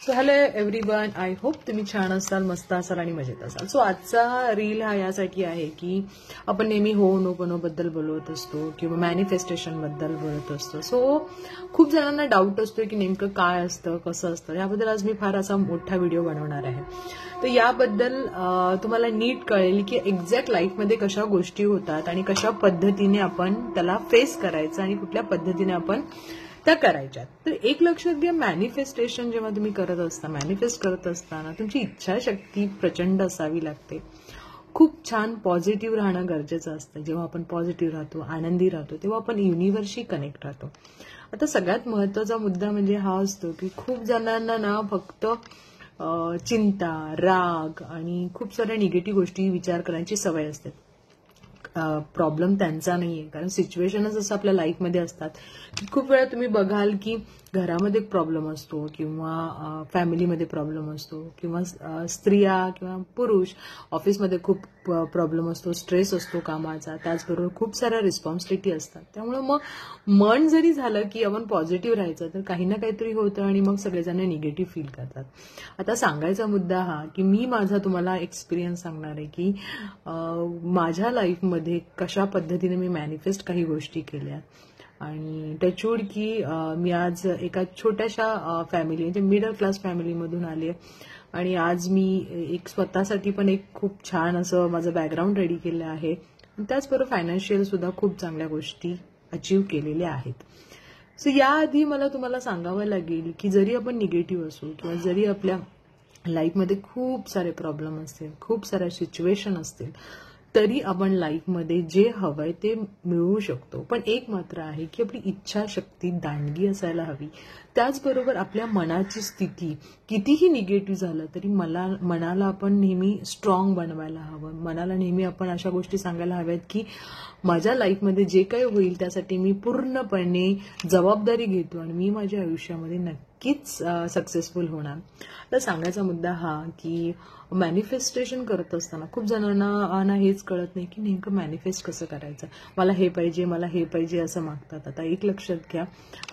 So hello everyone, I hope तुम्ही छान असाल, मस्त असाल आणि मजेत असाल. सो आजचा रील हा यासाठी आहे की आपण नेहमी होनोपनो बद्दल बोलत असतो किंवा मॅनिफेस्टेशन बद्दल बोलत असतो. सो खूप जणांना डाऊट असतो की नेमकं काय असतं, कसं असतं. याबद्दल आज मी फार असा मोठा व्हिडिओ बनवणार आहे. तर याबद्दल तुम्हाला नीट कळेल की एक्झॅक्ट लाईफमध्ये कशा गोष्टी होतात आणि कशा पद्धतीने आपण त्याला फेस करायचं आणि कुठल्या पद्धतीने आपण त्या करायच्या. तर एक लक्षात घ्या, मॅनिफेस्टेशन जेव्हा तुम्ही करत असता, मॅनिफेस्ट करत असताना तुमची इच्छाशक्ती प्रचंड असावी लागते. खूप छान पॉझिटिव्ह राहणं गरजेचं असतं. जेव्हा आपण पॉझिटिव्ह राहतो, आनंदी राहतो, तेव्हा आपण युनिव्हर्सशी कनेक्ट राहतो. आता सगळ्यात महत्वाचा मुद्दा म्हणजे हा असतो की खूप जणांना ना फक्त चिंता, राग आणि खूप साऱ्या निगेटिव्ह गोष्टी विचार करण्याची सवय असते. प्रॉब्लेम त्यांचा नाहीये, कारण सिच्युएशनच असं आपल्या लाईफमध्ये असतात की खूप वेळा तुम्ही बघाल की घरामध्ये प्रॉब्लेम असतो किंवा फॅमिलीमध्ये प्रॉब्लेम असतो किंवा स्त्रिया किंवा पुरुष ऑफिसमध्ये खूप प्रॉब्लेम असतो, स्ट्रेस असतो कामाचा, त्याचबरोबर खूप साऱ्या रिस्पॉन्सिबिलिटी असतात. त्यामुळे मग मन जरी झालं की आपण पॉझिटिव्ह राहायचं तर काही ना काहीतरी होतं आणि मग सगळेजण निगेटिव्ह फील करतात. आता सांगायचा मुद्दा हा की मी माझा तुम्हाला एक्सपिरियन्स सांगणार आहे की माझ्या लाईफमध्ये कशा पद्धतीने मी मॅनिफेस्ट काही गोष्टी केल्या आणि टचवूड की मी आज एका छोट्याशा फॅमिली म्हणजे मिडल क्लास फॅमिलीमधून आले आणि आज मी एक स्वतःसाठी पण एक खूप छान असं माझं बॅकग्राऊंड रेडी केलं आहे. त्याचबरोबर फायनान्शियल सुद्धा खूप चांगल्या गोष्टी अचीव्ह केलेल्या आहेत. सो याआधी मला तुम्हाला सांगावं लागेल की जरी आपण निगेटिव्ह असू किंवा जरी आपल्या लाईफमध्ये खूप सारे प्रॉब्लेम असतील, खूप साऱ्या सिच्युएशन असतील, तरी आपण लाईफमध्ये जे हवंय ते मिळवू शकतो. पण एक मात्र आहे की आपली इच्छाशक्ती दांडगी असायला हवी. त्याचबरोबर आपल्या मनाची स्थिती कितीही निगेटिव्ह झालं तरी मनाला आपण नेहमी स्ट्रॉंग बनवायला हवं. मनाला नेहमी आपण अशा गोष्टी सांगायला हव्यात की माझ्या लाईफमध्ये जे काही होईल त्यासाठी मी पूर्णपणे जबाबदारी घेतो आणि मी माझ्या आयुष्यामध्ये नक्कीच सक्सेसफुल होणार. तर सांगायचा मुद्दा हा की मॅनिफेस्टेशन करत असताना खूप जणांना हेच कळत नाही की नेमकं मॅनिफेस्ट कसं करायचं. मला हे पाहिजे, मला हे पाहिजे असं मागतात. आता एक लक्षात घ्या,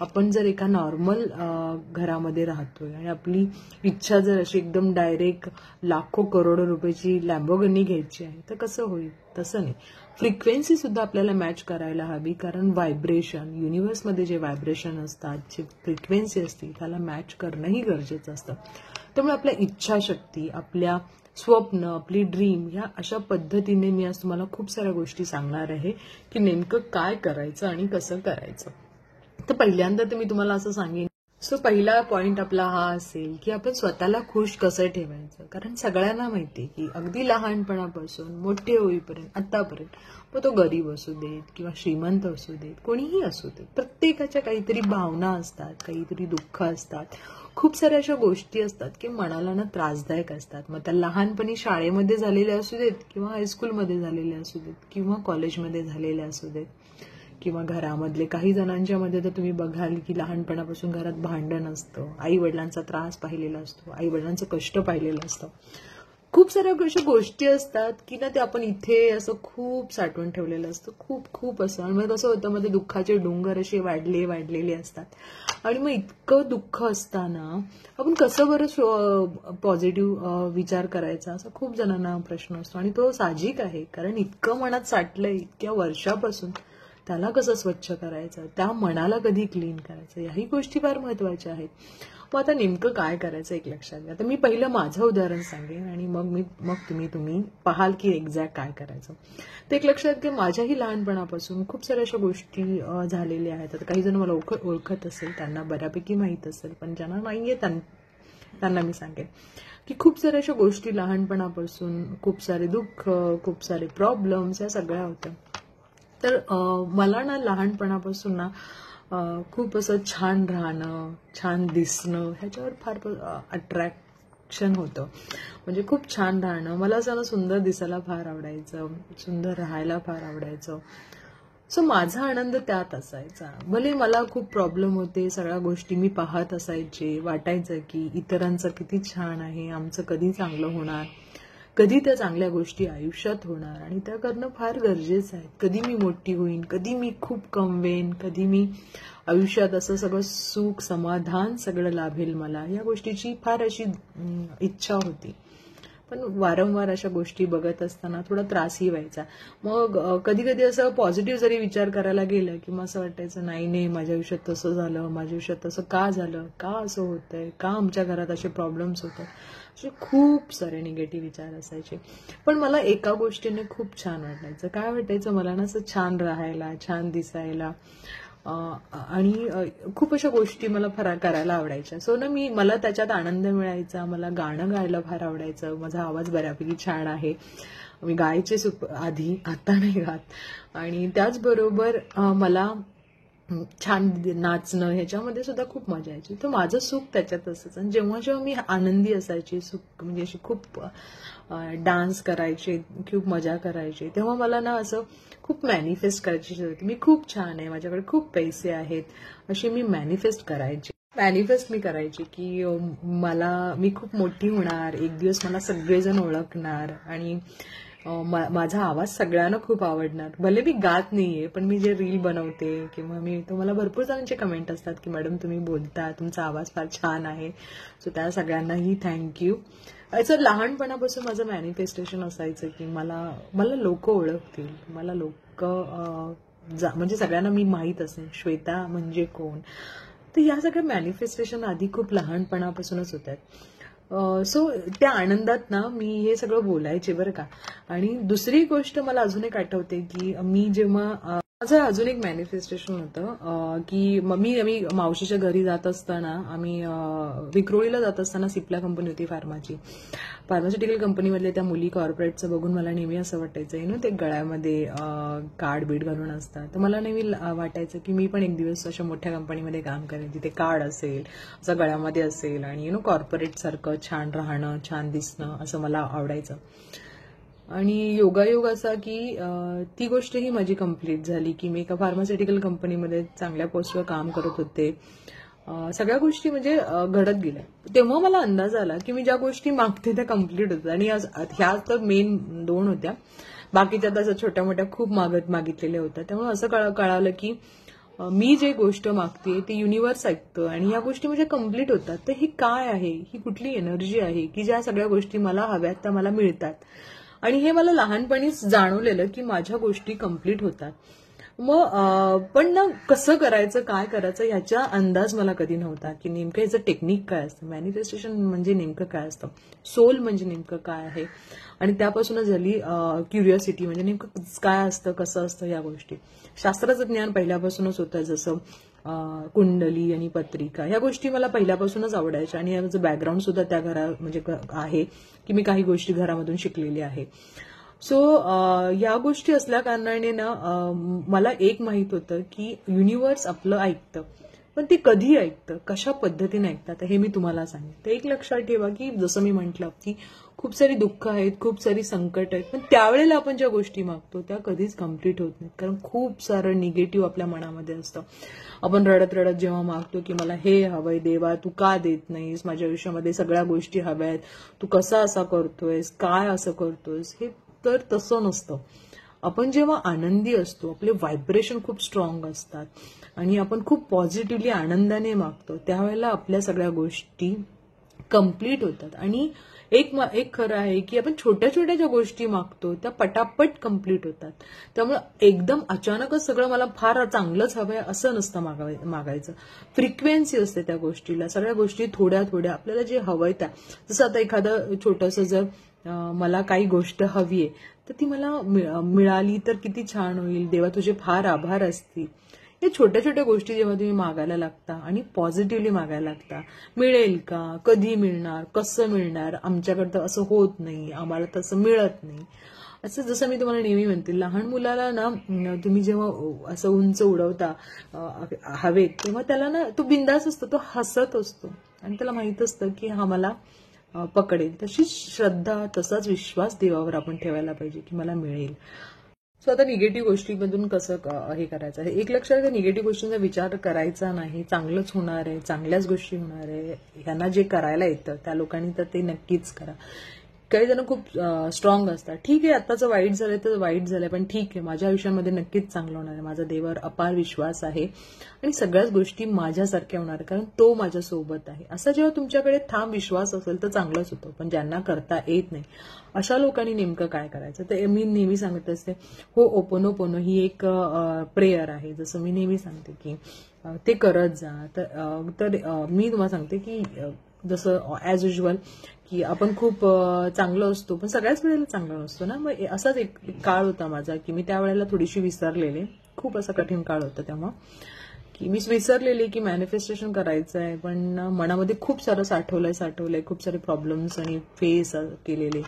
आपण जर एका नॉर्मल घरामध्ये राहतोय आणि आपली इच्छा जर अशी एकदम डायरेक्ट लाखो करोडो रुपयाची लॅम्बोर्गिनी घ्यायची आहे तर कसं होईल? तसं नाही. फ्रिक्वेन्सी सुद्धा आपल्याला मॅच करायला हवी, कारण व्हायब्रेशन, युनिव्हर्समध्ये जे व्हायब्रेशन असतात, जे फ्रिक्वेन्सी असते त्याला मॅच करणंही गरजेचं असतं. त्यामुळे आपल्या इच्छाशक्ती, आपल्या स्वप्न, आपली ड्रीम ह्या अशा पद्धतीने मी आज तुम्हाला खूप साऱ्या गोष्टी सांगणार आहे की नेमकं काय करायचं आणि कसं करायचं. तर पहिल्यांदा तर मी तुम्हाला असं सांगेन, सो पहिला पॉइंट आपला हा असेल की आपण स्वतःला खुश कसं ठेवायचं. कारण सगळ्यांना माहिती की अगदी लहानपणापासून मोठे होईपर्यंत आतापर्यंत, मग तो गरीब असू देत किंवा श्रीमंत असू देत, कोणीही असू देत, प्रत्येकाच्या काहीतरी भावना असतात, काहीतरी दुःख असतात, खूप साऱ्या अशा गोष्टी असतात की मनाला ना त्रासदायक असतात. मग त्या लहानपणी शाळेमध्ये झालेल्या असू देत किंवा हायस्कूलमध्ये झालेल्या असू देत किंवा कॉलेजमध्ये झालेल्या असू देत किंवा घरामधले काही जणांच्या मध्ये तर तुम्ही बघाल की लहानपणापासून घरात भांडण असतं, आई वडिलांचा त्रास पाहिलेला असतो, आई वडिलांचं कष्ट पाहिलेलं असतं. खूप साऱ्या अशा गोष्टी असतात की ना ते आपण इथे असं खूप साठवून ठेवलेलं असतं, खूप खूप असं. आणि मग कसं होतं, मध्ये दुःखाचे डोंगर असे वाढलेले असतात आणि मग इतकं दुःख असताना आपण कसं बरं पॉझिटिव्ह विचार करायचा, असा खूप जणांना प्रश्न असतो. आणि तो साहजिक आहे, कारण इतकं मनात साठलंय इतक्या वर्षापासून, त्याला कसं स्वच्छ करायचं, त्या मनाला कधी क्लीन करायचं, याही गोष्टी फार महत्वाच्या आहेत. मग आता नेमकं काय करायचं एक लक्षात घ्या. तर मी पहिलं माझं उदाहरण सांगेन आणि मग तुम्ही पाहाल की एक्झॅक्ट काय करायचं. तर एक लक्षात घ्या, माझ्याही लहानपणापासून खूप साऱ्या अशा गोष्टी झालेल्या आहेत. आता काही जण मला ओळखत असेल, त्यांना बऱ्यापैकी माहीत असेल, पण ज्यांना नाहीये त्यांना मी सांगेन की खूप साऱ्या अशा गोष्टी लहानपणापासून, खूप सारे दुःख, खूप सारे प्रॉब्लेम्स या सगळ्या होत्या. तर मला ना लहानपणापासून ना खूप असं छान राहणं, छान दिसणं ह्याच्यावर फार अट्रॅक्शन होतं. म्हणजे खूप छान राहणं, मला असं ना सुंदर दिसायला फार आवडायचं, सुंदर राहायला फार आवडायचं. सो माझा आनंद त्यात असायचा. भले मला खूप प्रॉब्लेम होते, सगळ्या गोष्टी मी पाहत असायचे, वाटायचं की इतरांचं किती छान आहे, आमचं कधी चांगलं होणार. कधी त्या चांगल्या गोष्टी आयुष्यात होणार आणि त्या करणं फार गरजेचं आहे. कधी मी मोठी होईन, कधी मी खूप कमवेन, कधी मी आयुष्यात असं सगळं सुख समाधान सगळं लाभेल मला, या गोष्टीची फार अशी इच्छा होती. पण वारंवार अशा गोष्टी बघत असताना थोडा त्रासही व्हायचा. मग कधी कधी असं पॉझिटिव्ह जरी विचार करायला गेलं की मग असं वाटायचं नाही माझ्या आयुष्यात तसं झालं, माझ्या आयुष्यात तसं का झालं, का असं होतंय, का आमच्या घरात असे प्रॉब्लेम्स होतात, असे खूप सारे निगेटिव्ह विचार असायचे. पण मला एका गोष्टीने खूप छान वाटायचं. काय वाटायचं मला ना, असं छान राहायला, छान दिसायला आणि खूप अशा गोष्टी मला फार करायला आवडायच्या. सो ना मला त्याच्यात आनंद मिळायचा. मला गाणं गायला फार आवडायचं. माझा आवाज बऱ्यापैकी छान आहे. मी गायचे आधी, आता नाही गात. आणि त्याचबरोबर मला छान नाचणं ह्याच्यामध्ये सुद्धा खूप मजा यायची. तर माझं सुख त्याच्यात असायचं. आणि जेव्हा जेव्हा मी आनंदी असायची, सुख म्हणजे अशी खूप डान्स करायचे, खूप मजा करायचे, तेव्हा मला ना असं खूप मॅनिफेस्ट करायची होती. मी खूप छान आहे, माझ्याकडे खूप पैसे आहेत, अशी मी मॅनिफेस्ट मी करायची की मी खूप मोठी होणार, एक दिवस मला सगळेजण ओळखणार आणि माझा आवाज सगळ्यांना खूप आवडणार. भले मी गात नाहीये, पण मी जे रील बनवते किंवा मला भरपूर जणांचे कमेंट असतात की मॅडम तुम्ही बोलता, तुमचा आवाज फार छान आहे. सो त्या सगळ्यांनाही थँक्यू. असं लहानपणापासून माझं मॅनिफेस्टेशन असायचं की मला लोक ओळखतील, मला लोक म्हणजे सगळ्यांना मी माहीत असेल श्वेता म्हणजे कोण. तर या सगळ्या मॅनिफेस्टेशन आधी खूप लहानपणापासूनच होत आहेत. सो त्या आनंदात ना मी हे सगळं बोलायचे बरं का. आणि दुसरी गोष्ट मला अजून एक आठवते की मी जेव्हा माझं अजून एक मॅनिफेस्टेशन होतं की आम्ही मावशीच्या घरी जात असताना, आम्ही विक्रोळीला जात असताना सिप्ला कंपनी होती फार्मास्युटिकल कंपनीमधल्या त्या मुली कॉर्पोरेटचं बघून मला नेहमी असं वाटायचं ते गळ्यामध्ये कार्ड बीड घालून असतात. तर मला नेहमी वाटायचं की मी पण एक दिवस अशा मोठ्या कंपनीमध्ये काम करेन जिथे कार्ड असेल, असं गळ्यामध्ये असेल आणि कॉर्पोरेट सारखं छान राहणं, छान दिसणं, असं मला आवडायचं. आणि योगायोग असा की ती गोष्टही माझी कम्प्लीट झाली की मी एका फार्मास्युटिकल कंपनीमध्ये चांगल्या पोस्टवर काम करत होते. सगळ्या गोष्टी म्हणजे घडत गेल्या. तेव्हा मला अंदाज आला की मी ज्या गोष्टी मागते त्या कम्प्लीट होतात. आणि ह्या तर मेन 2 होत्या, बाकीच्या तसं छोट्या मोठ्या खूप मागितलेल्या होत्या. त्यामुळे असं कळालं की मी जे गोष्ट मागते ते युनिव्हर्स ऐकतं आणि या गोष्टी म्हणजे कम्प्लीट होतात. तर ही काय आहे, ही कुठली एनर्जी आहे की ज्या सगळ्या गोष्टी मला हव्यात त्या मला मिळतात. आणि हे मला लहानपणीच जाणवलेलं की माझ्या गोष्टी कम्प्लीट होतात. मग पण ना कसं करायचं, काय करायचं ह्याचा अंदाज मला कधी नव्हता की नेमकं ह्याचं टेक्निक काय असतं, मॅनिफेस्टेशन म्हणजे नेमकं काय असतं, सोल म्हणजे नेमकं काय आहे. आणि त्यापासूनच झाली क्युरिओसिटी, म्हणजे नेमकं काय असतं, कसं असतं या गोष्टी. शास्त्राचं ज्ञान पहिल्यापासूनच होतं, जसं कुंडली आणि पत्रिका ह्या गोष्टी मला पहिल्यापासूनच आवडायच्या. आणि याचं बॅकग्राऊंड सुद्धा त्या म्हणजे आहे की मी काही गोष्टी घरामधून शिकलेली आहे. सो या गोष्टी असल्या कारणाने ना मला एक माहित होतं की युनिव्हर्स आपलं ऐकतं, पण ते कधी ऐकतं, कशा पद्धतीने ऐकतात हे मी तुम्हाला सांगेन. तर एक लक्षात ठेवा की जसं मी म्हटलं की खूप सारी दुःख आहेत, खूप सारी संकट आहेत, पण त्यावेळेला आपण ज्या गोष्टी मागतो त्या कधीच कम्प्लीट होत नाहीत. कारण खूप सारं निगेटिव्ह आपल्या मनामध्ये असतं. आपण रडत रडत जेव्हा मागतो की मला हे हवंय देवा, तू का देत नाहीस, माझ्या आयुष्यामध्ये सगळ्या गोष्टी हव्यात, तू कसा असा करतोयस, काय असं करतोयस, हे तर तसं नसतं. आपण जेव्हा आनंदी असतो, आपले व्हायब्रेशन खूप स्ट्रॉंग असतात आणि आपण खूप पॉझिटिव्हली आनंदाने मागतो, त्यावेळेला आपल्या सगळ्या गोष्टी कम्प्लीट होतात. आणि एक खरं आहे की आपण छोट्या छोट्या ज्या गोष्टी मागतो त्या पटापट कम्प्लीट होतात. त्यामुळे एकदम अचानकच सगळं मला फार चांगलंच हवंय असं नसतं मागायचं. फ्रिक्वेन्सी असते त्या गोष्टीला. सगळ्या गोष्टी थोड्या थोड्या आपल्याला जे हवंय त्या, जसं आता एखादं छोटंसं जर मला काही गोष्ट हवीये तर ती मला मिळाली तर किती छान होईल, देवा तुझे फार आभार असतील. हे छोट्या छोट्या गोष्टी जेव्हा तुम्ही मागायला लागता आणि पॉझिटिव्हली मागायला लागता, मिळेल का, कधी मिळणार, कसं मिळणार, आमच्याकडे तर असं होत नाही, आम्हाला तसं मिळत नाही, असं जसं मी तुम्हाला नेहमी म्हणते, लहान मुलाला ना तुम्ही जेव्हा असं उंच उडवता हवेत, तेव्हा त्याला ना तो बिंदास असतो, तो हसत असतो आणि त्याला माहित असतं की हा मला पकडेल. तशीच श्रद्धा, तसाच विश्वास देवावर आपण ठेवायला पाहिजे की मला मिळेल. सो आता निगेटिव्ह गोष्टीमधून कसं हे करायचं आहे, एक लक्षात घ्या, निगेटिव्ह गोष्टींचा विचार करायचा नाही. चांगलंच होणार आहे, चांगल्याच गोष्टी होणार आहे, ह्यांना जे करायला येतं त्या लोकांनी तर ते नक्कीच करा. काही जण खूप स्ट्रॉंग असतात. ठीक आहे, आताचं वाईट झालंय तर वाईट झालंय, पण ठीक आहे, माझ्या आयुष्यामध्ये नक्कीच चांगलं होणार आहे. माझा देवावर अपार विश्वास आहे आणि सगळ्याच गोष्टी माझ्यासारख्या होणार आहे, कारण तो माझ्या सोबत आहे. असा जेव्हा तुमच्याकडे ठाम विश्वास असेल तर चांगलंच होतं. पण ज्यांना करता येत नाही अशा लोकांनी नेमकं काय करायचं, तर मी नेहमी सांगत असते, हो, ओपोनोपोनो ही एक प्रेयर आहे. जसं मी नेहमी सांगते की ते करत जा. तर मी तुम्हाला सांगते की जसं ॲज युजल की आपण खूप चांगलं असतो, पण सगळ्याच वेळेला चांगला नसतो ना. मग असाच एक काळ होता माझा की मी त्यावेळेला थोडीशी विसरलेले. खूप असा कठीण काळ होता तेव्हा की मी विसरलेले की मॅनिफेस्टेशन करायचं आहे, पण मनामध्ये खूप सारं साठवलंय, खूप सारे प्रॉब्लेम्स आणि फेस केलेले.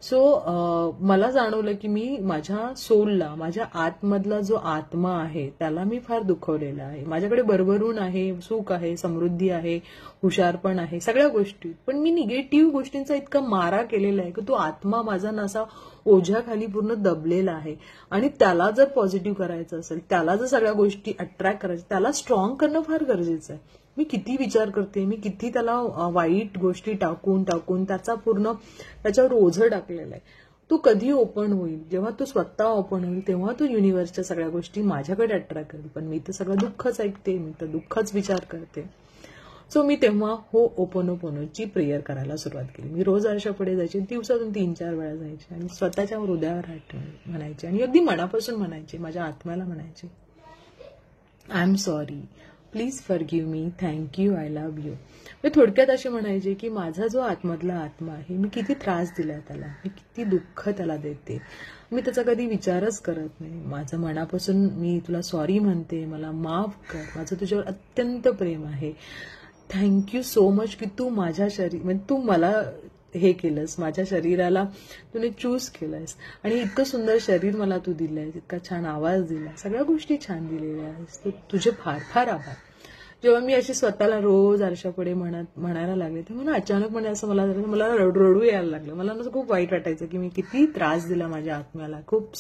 सो मला जाणवलं की मी माझ्या सोलला, माझ्या आतमधला जो आत्मा आहे त्याला मी फार दुखवलेला आहे. माझ्याकडे भरभरून आहे, सुख आहे, समृद्धी आहे, हुशारपण आहे, सगळ्या गोष्टी, पण मी निगेटिव्ह गोष्टींचा इतका मारा केलेला आहे की तो आत्मा माझा नसा ओझ्याखाली पूर्ण दबलेला आहे. आणि त्याला जर पॉझिटिव्ह करायचं असेल, त्याला जर सगळ्या गोष्टी अट्रॅक्ट करायच्या, त्याला स्ट्रॉंग करणं फार गरजेचं आहे. मी किती विचार करते, मी किती त्याला वाईट गोष्टी टाकून त्याचा पूर्ण त्याच्यावर ओझं टाकलेलं आहे. तो कधी ओपन होईल, जेव्हा तो स्वतः ओपन होईल तेव्हा तो युनिव्हर्सच्या सगळ्या गोष्टी माझ्याकडे अट्रॅक्ट करेल. पण मी तर सगळं दुःखच ऐकते, मी तर दुःखच विचार करते. सो मी तेव्हा हो ओपोनोपोनोची प्रेयर करायला सुरुवात केली. मी रोज आरशापुढे जायचे, दिवसातून 3-4 वेळा जायचे आणि स्वतःच्या हृदयावर हात ठेवून म्हणायचे आणि अगदी मनापासून म्हणायचे, माझ्या आत्म्याला म्हणायचे, I am sorry, please forgive me, thank you, I love you. मी थोडक्यात असे म्हणायचे की माझा जो आतमधला आत्मा आहे, मी किती त्रास दिलाय त्याला, मी किती दुःख त्याला देते, मी त्याचा कधी विचारच करत नाही. माझं मनापासून मी तुला सॉरी म्हणते, मला माफ कर, माझं तुझ्यावर अत्यंत प्रेम आहे. थँक्यू सो मच की तू माझ्या म्हणजे तू मला हे केलंस, माझ्या शरीराला तुने चूज केलंयस आणि इतकं सुंदर शरीर मला तू दिलंय, इतका छान आवाज दिला, सगळ्या गोष्टी छान दिलेल्या आहेस, तुझे फार फार आभार. जेव्हा मी अशी स्वतःला रोज आरशापुढे म्हणायला लागले तेव्हा अचानकपणे असं मला रडू यायला लागलं. मला असं खूप वाईट वाटायचं की मी किती त्रास दिला माझ्या आत्म्याला. खूप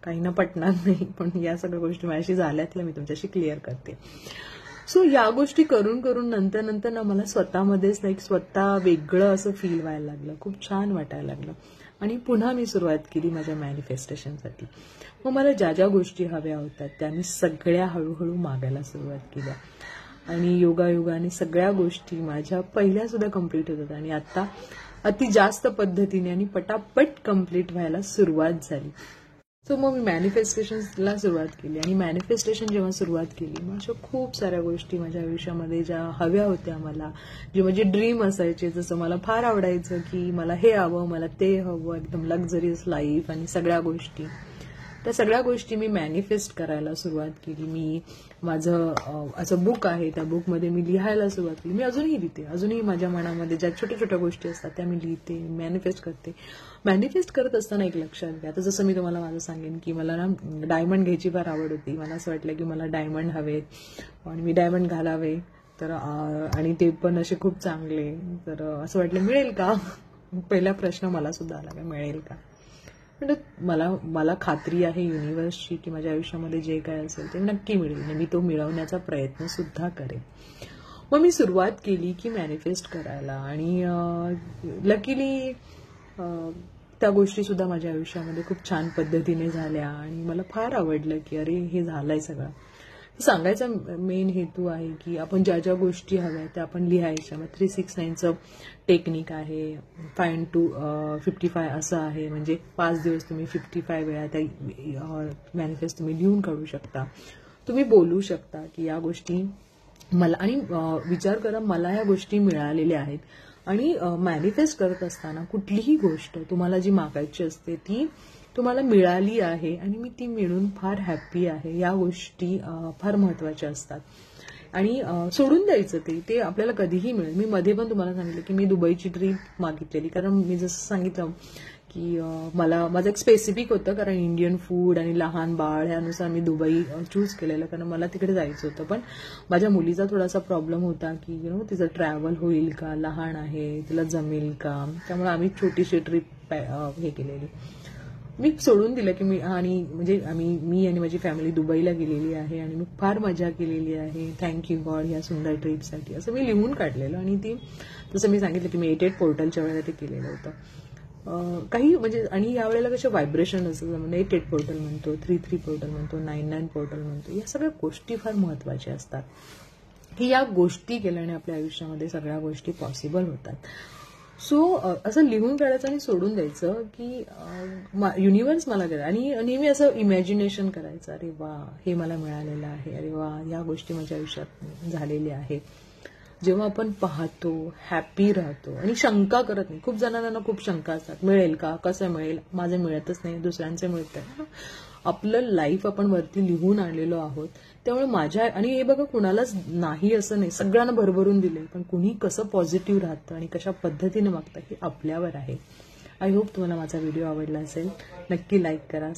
काही ना पटणार नाही, पण या सगळ्या गोष्टी माझ्याशी झाल्यातल्या मी तुमच्याशी क्लिअर करते. सो या गोष्टी करून नंतर ना मला स्वतःमध्येच एक स्वतः वेगळं असं फील व्हायला लागलं, खूप छान वाटायला लागलं आणि पुन्हा मी सुरुवात केली माझ्या मॅनिफेस्टेशनसाठी. मग मला ज्या ज्या गोष्टी हव्या होत्या त्या मी सगळ्या हळूहळू मागायला सुरुवात केल्या आणि योगायोगाने सगळ्या गोष्टी माझ्या पहिल्या सुद्धा कम्प्लीट होत होत्या आणि आता अति जास्त पद्धतीने आणि पटापट कम्प्लीट व्हायला सुरुवात झाली. सो मग मी मॅनिफेस्टेशनला सुरुवात केली आणि मॅनिफेस्टेशन जेव्हा सुरुवात केली मग अशा खूप साऱ्या गोष्टी माझ्या आयुष्यामध्ये ज्या हव्या होत्या मला, जे माझे ड्रीम असायचे, जसं मला फार आवडायचं की मला हे हवं, मला ते हवं, एकदम लक्झरियस लाईफ आणि सगळ्या गोष्टी, त्या सगळ्या गोष्टी मी मॅनिफेस्ट करायला सुरुवात केली. मी माझं असं बुक आहे, त्या बुकमध्ये मी लिहायला सुरुवात केली. मी अजूनही लिहिते, अजूनही माझ्या मनामध्ये ज्या छोट्या छोट्या गोष्टी असतात त्या मी लिहिते, मॅनिफेस्ट करते. मॅनिफेस्ट करत असताना एक लक्षात घ्या, आता जसं मी तुम्हाला माझं सांगेन की मला ना डायमंड घ्यायची फार आवड होती. मला असं वाटलं की मला डायमंड हवेत आणि मी डायमंड घालावे, तर आणि ते पण असे खूप चांगले. तर असं वाटलं मिळेल का, पहिला प्रश्न मला सुद्धा आला, मिळेल का. म्हणजे मला खात्री आहे युनिव्हर्सची की माझ्या आयुष्यामध्ये जे काय असेल ते नक्की मिळेल आणि मी तो मिळवण्याचा प्रयत्न सुद्धा करेन. मग मी सुरुवात केली की मॅनिफेस्ट करायला आणि लकीली त्या गोष्टी सुद्धा माझ्या आयुष्यामध्ये खूप छान पद्धतीने झाल्या आणि मला फार आवडलं की अरे हे झालंय सगळं. सांगायचा मेन हेतू आहे की आपण ज्या ज्या गोष्टी हव्या त्या आपण लिहायच्या. मग 369चं टेक्निक आहे, 5 to 55 असं आहे, म्हणजे 5 दिवस तुम्ही 55 वेळा त्या मॅनिफेस्ट तुम्ही लिहून काढू शकता. तुम्ही बोलू शकता की या गोष्टी मला, आणि विचार करा मला या गोष्टी मिळालेल्या आहेत. आणि मॅनिफेस्ट करत असताना कुठलीही गोष्ट तुम्हाला जी मागायची असते ती तुम्हाला मिळाली आहे आणि मी ती मिळून फार हॅप्पी आहे. या गोष्टी फार महत्वाच्या असतात आणि सोडून द्यायचं ते आपल्याला कधीही मिळेल. मी मध्ये पण तुम्हाला सांगितलं की मी दुबईची ट्रिप मागितलेली, कारण मी जसं सांगितलं की माझं एक स्पेसिफिक होतं, कारण इंडियन फूड आणि लहान बाळ ह्यानुसार मी दुबई चूज केलेलं, कारण मला तिकडे जायचं होतं. पण माझ्या मुलीचा थोडासा प्रॉब्लेम होता की तिचं ट्रॅव्हल होईल का, लहान आहे, तिला जमेल का, त्यामुळे आम्ही छोटीशी ट्रिप हे केलेली. मी सोडून दिलं की मी आणि म्हणजे मी आणि माझी फॅमिली दुबईला गेलेली आहे आणि मी फार मजा केलेली आहे, थँक्यू गॉड या सुंदर ट्रिपसाठी, असं मी लिहून काढलेलं. आणि ती जसं मी सांगितलं की मी 88 पोर्टलच्या वेळेला ते केलेलं होतं. काही म्हणजे आणि यावेळेला कसे व्हायब्रेशन असं म्हणजे 88 पोर्टल म्हणतो, 33 पोर्टल म्हणतो, 99 पोर्टल म्हणतो, या सगळ्या गोष्टी फार महत्वाच्या असतात की या गोष्टी केल्याने आपल्या आयुष्यामध्ये सगळ्या गोष्टी पॉसिबल होतात. सो असं लिहून काढायचं आणि सोडून द्यायचं की युनिव्हर्स मला करेल. आणि नेहमी असं इमॅजिनेशन करायचं, अरे वा हे मला मिळालेलं आहे, अरे वा या गोष्टी माझ्या आयुष्यात झालेल्या आहेत. जेव्हा आपण पाहतो, हॅपी राहतो आणि शंका करत नाही. खूप जणांना खूप शंका असतात, मिळेल का, कसं मिळेल, माझं मिळतच नाही, दुसऱ्यांचे मिळतंय. आपलं लाईफ आपण वरती लिहून आणलेलो आहोत, त्यामुळे माझ्या आणि हे बघा कुणालाच नाही असं नाही, सगळ्यांना भरभरून दिले, पण कुणी कसं पॉझिटिव्ह राहतं आणि कशा पद्धतीने वागतं हे आपल्यावर आहे. आय होप तुम्हाला माझा व्हिडिओ आवडला असेल. नक्की लाईक करा.